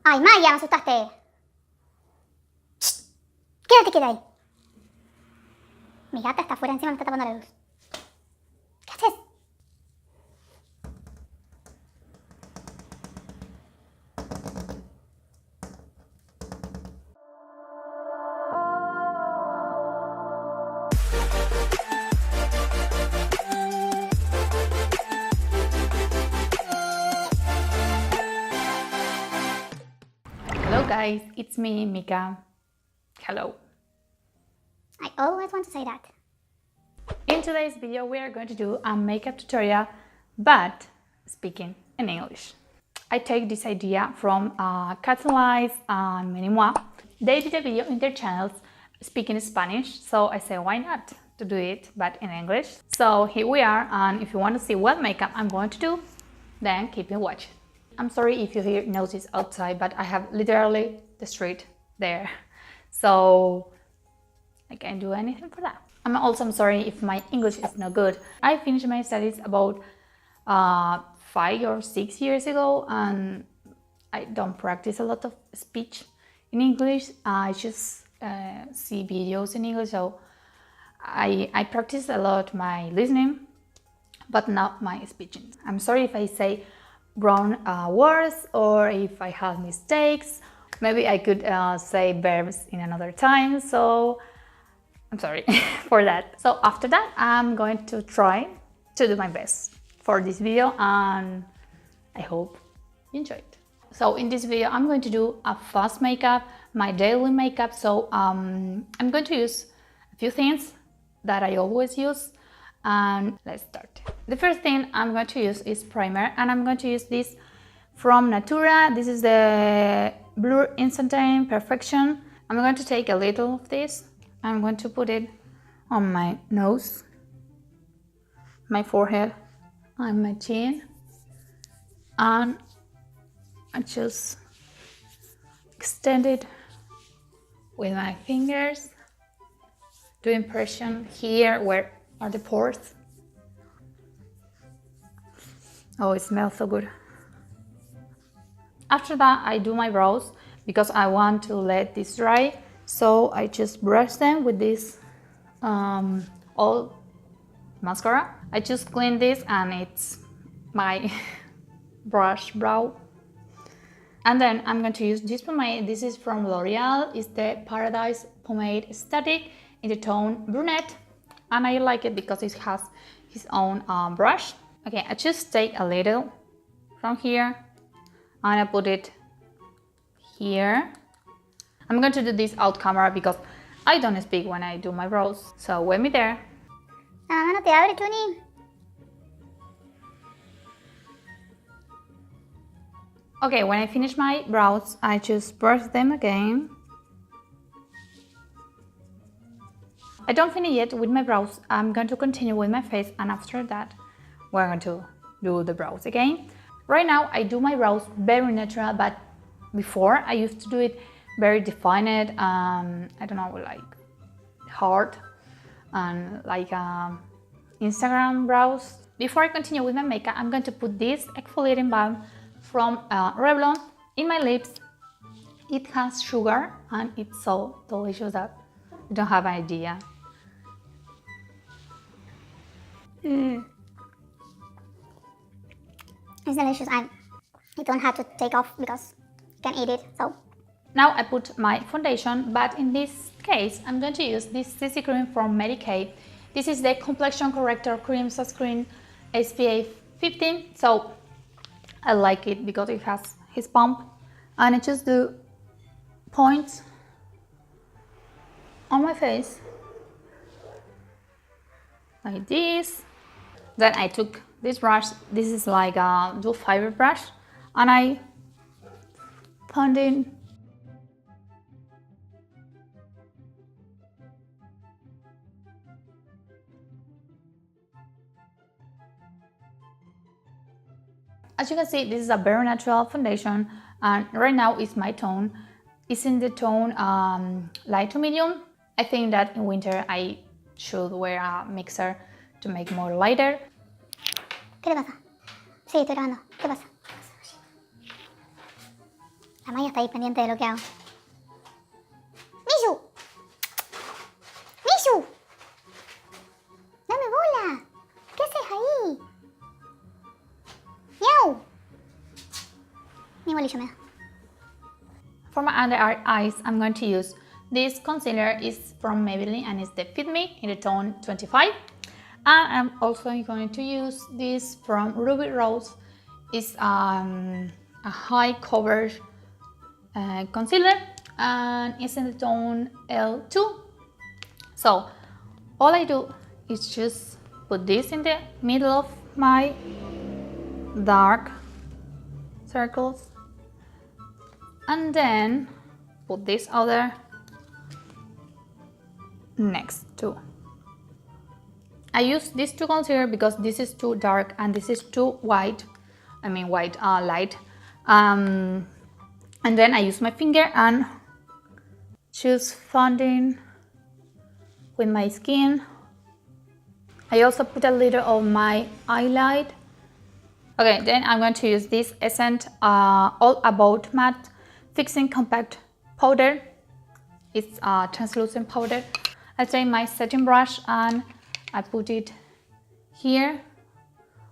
Ay, Maya, me asustaste. Shh. Quédate quieta ahí. Mi gata está afuera, encima me está tapando la luz. ¿Qué haces? Hello guys, it's me, Mika. Hello. I always want to say that. In today's video we are going to do a makeup tutorial, but speaking in English. I take this idea from Catalyze and Minimois. They did a video in their channels speaking Spanish, so I say why not to do it, but in English. So here we are, and if you want to see what makeup I'm going to do, then keep me watching. I'm sorry if you hear noises outside, but I have literally the street there, so I can't do anything for that. I'm also sorry if my English is not good. I finished my studies about 5 or 6 years ago, and I don't practice a lot of speech in English. I just see videos in English, so I practice a lot my listening, but not my speaking. I'm sorry if I say wrong words or if I have mistakes. Maybe I could say verbs in another time, so I'm sorry for that. So after that, I'm going to try to do my best for this video, and I hope you enjoy it. So in this video, I'm going to do a fast makeup, my daily makeup. So I'm going to use a few things that I always use, and let's start. The first thing I'm going to use is primer, and I'm going to use this from Natura. This is the Blur Instantane Perfection. I'm going to take a little of this. I'm going to put it on my nose, my forehead, and my chin, and I just extend it with my fingers, do impression here where are the pores. Oh, it smells so good. After that, I do my brows because I want to let this dry. So I just brush them with this old mascara. I just clean this, and it's my brush brow. And then I'm going to use this pomade. This is from L'Oreal. It's the Paradise Pomade Static in the tone brunette, and I like it because it has its own brush. Okay, I just take a little from here and I put it here. I'm going to do this out camera because I don't speak when I do my brows, so wait me there. La mamá no te abre, Chuni. Okay, when I finish my brows, I just brush them again. I don't finish yet with my brows. I'm going to continue with my face, and after that, we're going to do the brows again. Right now, I do my brows very natural, but before I used to do it very defined, I don't know, like hard and like Instagram brows. Before I continue with my makeup, I'm going to put this exfoliating balm from Revlon in my lips. It has sugar and it's so delicious that you don't have an idea. It's delicious. You don't have to take off because you can eat it. So now I put my foundation, but in this case I'm going to use this CC cream from Mary Kay. This is the complexion corrector cream sunscreen SPF 15. So I like it because it has his pump, and I just do points on my face like this. Then I took this brush. This is like a dual fiber brush, and I pound in as you can see, this is a very natural foundation, and right now it's my tone. It's in the tone light to medium. I think that in winter I should wear a mixer to make more lighter. ¿Qué le pasa? Sí, estoy grabando. ¿Qué pasa? La Maya está ahí pendiente de lo que hago. ¡Misu! ¡Misu! ¡Dame bola! ¿Qué haces ahí? ¡Miau! Ni bolillo me da. For my under eyes, I'm going to use this concealer. Is from Maybelline and it's the Fit Me in the tone 25. And I'm also going to use this from Ruby Rose. It's a high cover concealer and it's in the tone L2. So all I do is just put this in the middle of my dark circles and then put this other next to. I use these two concealer because this is too dark and this is too light. And then I use my finger and choose funding with my skin. I also put a little of my highlight. Okay, then I'm going to use this Essence All About Matte Fixing Compact Powder. It's a translucent powder. I take my setting brush and I put it here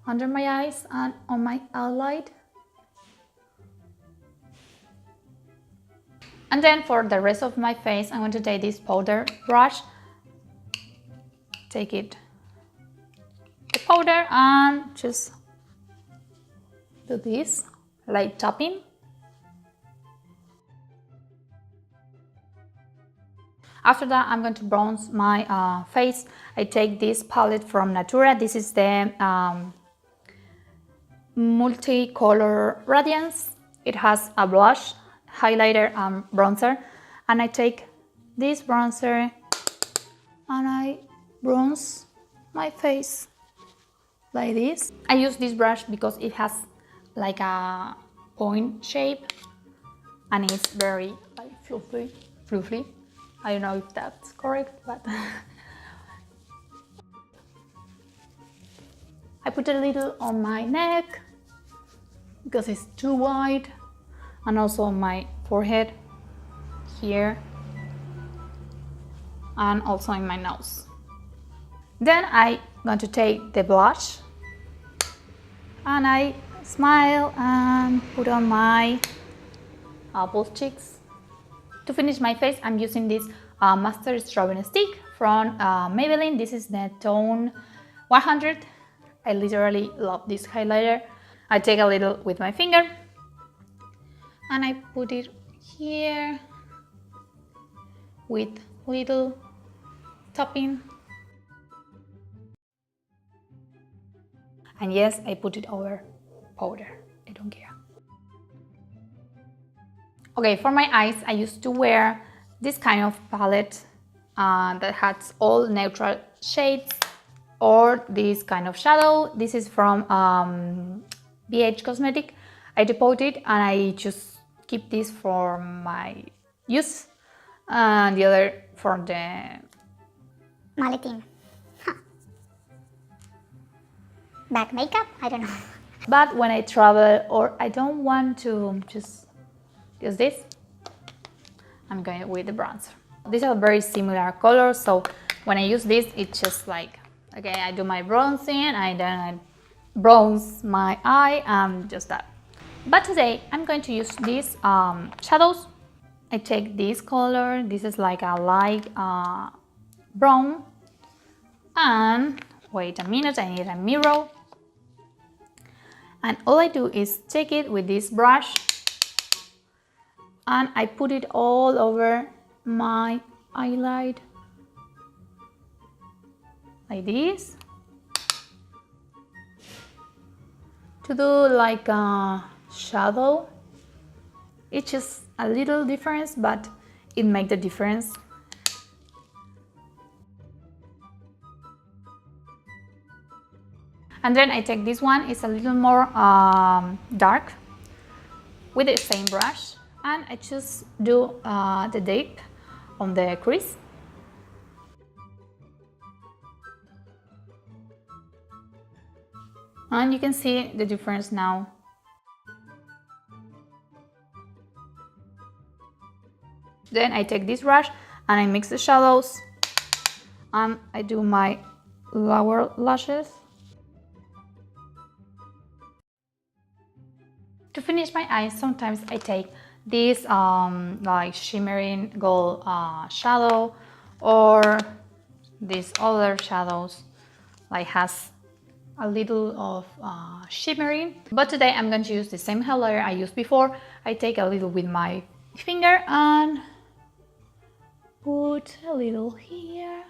under my eyes and on my highlight. And then for the rest of my face, I'm going to take this powder brush, take it, the powder, and just do this light tapping. After that, I'm going to bronze my face. I take this palette from Natura. This is the Multicolor Radiance. It has a blush, highlighter, and bronzer. And I take this bronzer and I bronze my face like this. I use this brush because it has like a point shape and it's very like fluffy. I don't know if that's correct, but I put a little on my neck because it's too wide, and also on my forehead here, and also in my nose. Then I'm going to take the blush and I smile and put on my both cheeks. To finish my face, I'm using this Master Strobing Stick from Maybelline. This is the tone 100. I literally love this highlighter. I take a little with my finger and I put it here with little topping. And yes, I put it over powder. I don't care. Okay, for my eyes, I used to wear this kind of palette that has all neutral shades, or this kind of shadow. This is from BH Cosmetic. I depot it and I just keep this for my use, and the other for the Maletín. Huh. Back makeup? I don't know. But when I travel or I don't want to just use this, I'm going with the bronzer. These are very similar colors, so when I use this, it's just like, okay, I do my bronzing and then I bronze my eye and just that. But today I'm going to use these shadows. I take this color, this is like a light brown, and wait a minute, I need a mirror. And all I do is take it with this brush and I put it all over my eyelid like this, to do like a shadow. It's just a little difference, but it makes the difference. And then I take this one, it's a little more dark, with the same brush, and I just do the dip on the crease. And you can see the difference now. Then I take this brush and I mix the shadows and I do my lower lashes. To finish my eyes, sometimes I take this like shimmering gold shadow, or these other shadows like has a little of shimmering. But today I'm going to use the same highlighter I used before. I take a little with my finger and put a little here.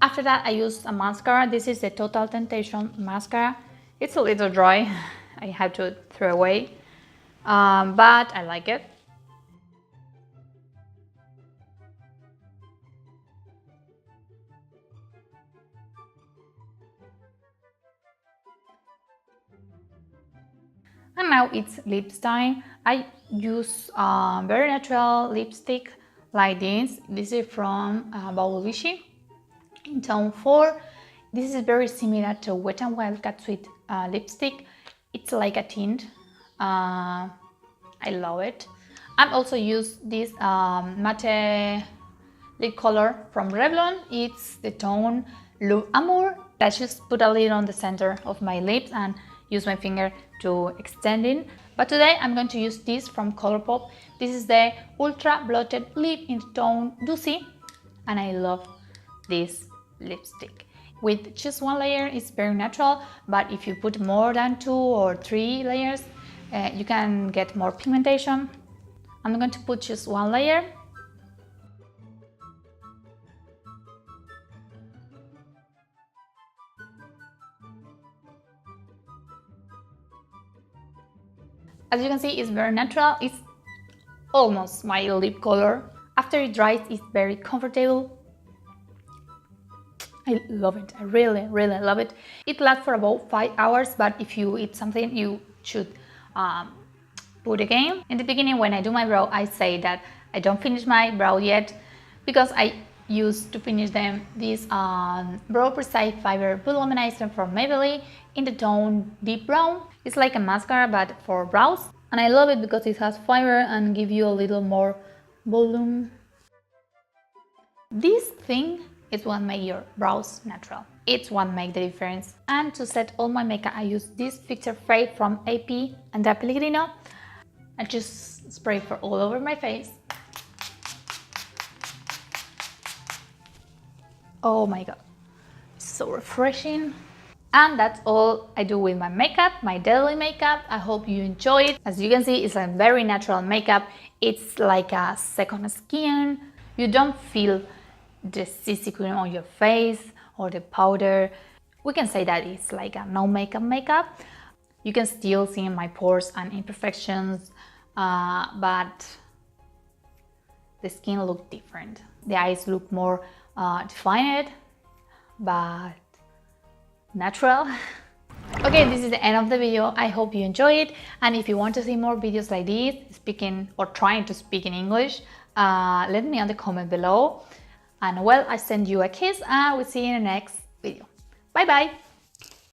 After that, I use a mascara. This is the Total Temptation mascara. It's a little dry. I have to throw away, but I like it. And now it's lips time. I use very natural lipstick like this. This is from Baulishi in tone 4. This is very similar to Wet n Wild Cat Sweet lipstick. It's like a tint. I love it. I also use this matte lip color from Revlon. It's the tone L'Amour Amour. I just put a little on the center of my lips and use my finger to extend it. But today I'm going to use this from Colourpop. This is the Ultra Blotted Lip in the tone Ducy, and I love this lipstick. With just one layer, it's very natural, but if you put more than 2 or 3 layers, you can get more pigmentation. I'm going to put just one layer. As you can see, it's very natural. It's almost my lip color. After it dries, it's very comfortable. I love it. I really, really love it. It lasts for about 5 hours, but if you eat something, you should put again. In the beginning, when I do my brow, I say that I don't finish my brow yet because I used to finish them this Brow Precise Fiber Voluminizer from Maybelline in the tone Deep Brown. It's like a mascara but for brows, and I love it because it has fiber and give you a little more volume. This thing is what makes your brows natural. It's what makes the difference. And to set all my makeup, I use this fixer spray from AP Andrea Pellegrino. I just spray for all over my face. Oh my god, it's so refreshing. And that's all I do with my makeup, my daily makeup. I hope you enjoy it. As you can see, it's a very natural makeup. It's like a second skin. You don't feel the CC cream on your face or the powder. We can say that it's like a no makeup. You can still see my pores and imperfections, but the skin looks different. The eyes look more defined, but natural. Okay, this is the end of the video. I hope you enjoy it, and if you want to see more videos like this, speaking or trying to speak in English, let me know in the comment below. And well, I send you a kiss and we'll see you in the next video. Bye bye!